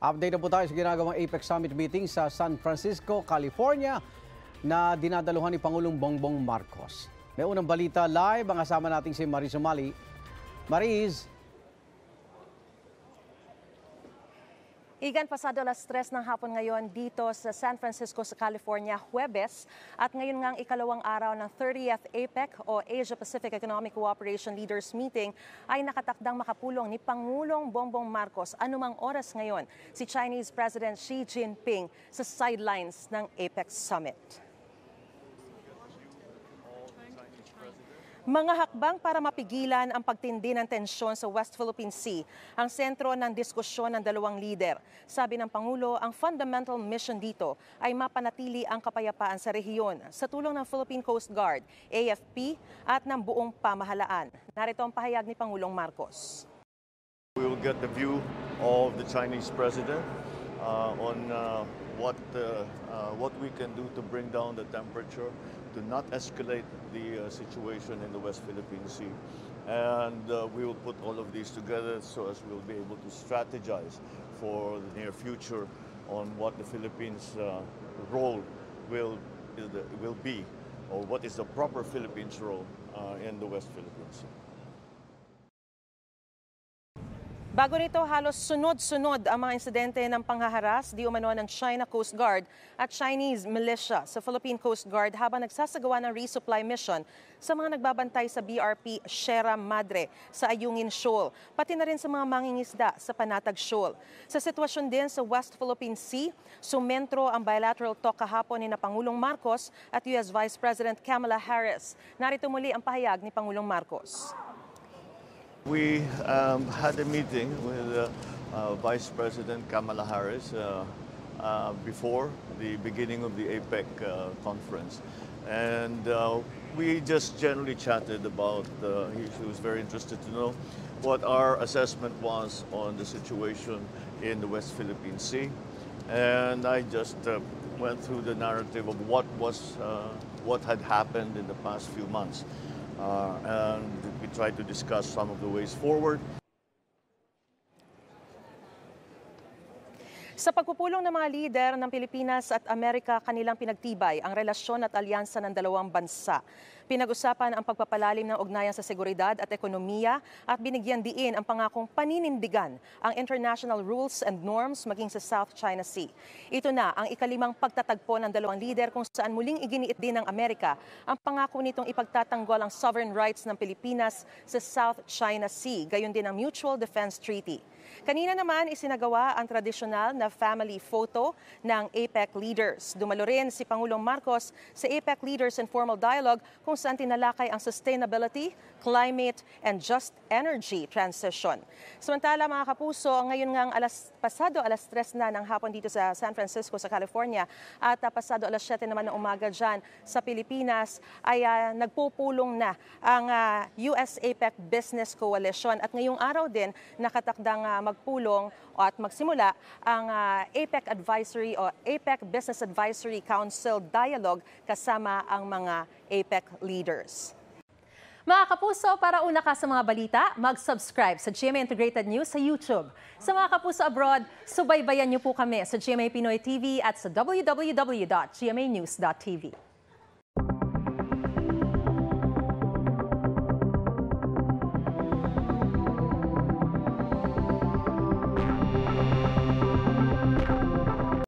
Update na po tayo sa ginagawang APEC Summit meeting sa San Francisco, California na dinadaluhan ni Pangulong Bongbong Marcos. May unang balita live ang kasama nating si Mariz Umali. Mariz. Igan, pasado alas 3 ng hapon ngayon dito sa San Francisco sa California, Huwebes. At ngayon ngang ikalawang araw ng 30th APEC o Asia-Pacific Economic Cooperation Leaders Meeting ay nakatakdang makapulong ni Pangulong Bongbong Marcos anumang oras ngayon si Chinese President Xi Jinping sa sidelines ng APEC Summit. Mga hakbang para mapigilan ang pagtindi ng tensyon sa West Philippine Sea ang sentro ng diskusyon ng dalawang lider. Sabi ng Pangulo, ang fundamental mission dito ay mapanatili ang kapayapaan sa rehiyon sa tulong ng Philippine Coast Guard, AFP at ng buong pamahalaan. Narito ang pahayag ni Pangulong Marcos. We will get the view of the Chinese president on what we can do to bring down the temperature, to not escalate the situation in the West Philippine Sea. And we will put all of these together so as we'll be able to strategize for the near future on what the Philippines' role will be, or what is the proper Philippines role in the West Philippine Sea. Bago nito, halos sunod-sunod ang mga insidente ng panghaharas di umano ng China Coast Guard at Chinese militia sa Philippine Coast Guard habang nagsasagawa ng resupply mission sa mga nagbabantay sa BRP Sierra Madre sa Ayungin Shoal, pati na rin sa mga mangingisda sa Panatag Shoal. Sa sitwasyon din sa West Philippine Sea, sumentro ang bilateral talk kahapon ni Pangulong Marcos at US Vice President Kamala Harris. Narito muli ang pahayag ni Pangulong Marcos. We had a meeting with Vice President Kamala Harris before the beginning of the APEC conference. And we just generally chatted about, she was very interested to know what our assessment was on the situation in the West Philippine Sea. And I just went through the narrative of what had happened in the past few months. And we tried to discuss some of the ways forward. Sa pagpupulong ng mga lider ng Pilipinas at Amerika, kanilang pinagtibay ang relasyon at alyansa ng dalawang bansa. Pinag-usapan ang pagpapalalim ng ugnayan sa seguridad at ekonomiya at binigyan diin ang pangakong paninindigan ang international rules and norms maging sa South China Sea. Ito na ang ikalimang pagtatagpo ng dalawang lider kung saan muling iginiit din ng Amerika ang pangako nitong ipagtatanggol ang sovereign rights ng Pilipinas sa South China Sea, gayon din ang Mutual Defense Treaty. Kanina naman isinagawa ang tradisyonal na family photo ng APEC leaders. Dumalo rin si Pangulong Marcos sa APEC Leaders Informal Dialogue kung saan tinalakay ang sustainability, climate, and just energy transition. Samantala mga kapuso, ngayon ngang pasado alas 3 na ng hapon dito sa San Francisco sa California at pasado alas 7 naman ng umaga dyan sa Pilipinas ay nagpupulong na ang US APEC Business Coalition at ngayong araw din nakatakdang magpulong at magsimula ang APEC Advisory o APEC Business Advisory Council Dialogue kasama ang mga APEC leaders. Mga kapuso, para una ka sa mga balita, mag-subscribe sa GMA Integrated News sa YouTube. Sa mga kapuso abroad, subaybayan niyo po kami sa GMA Pinoy TV at sa www.gmanews.tv.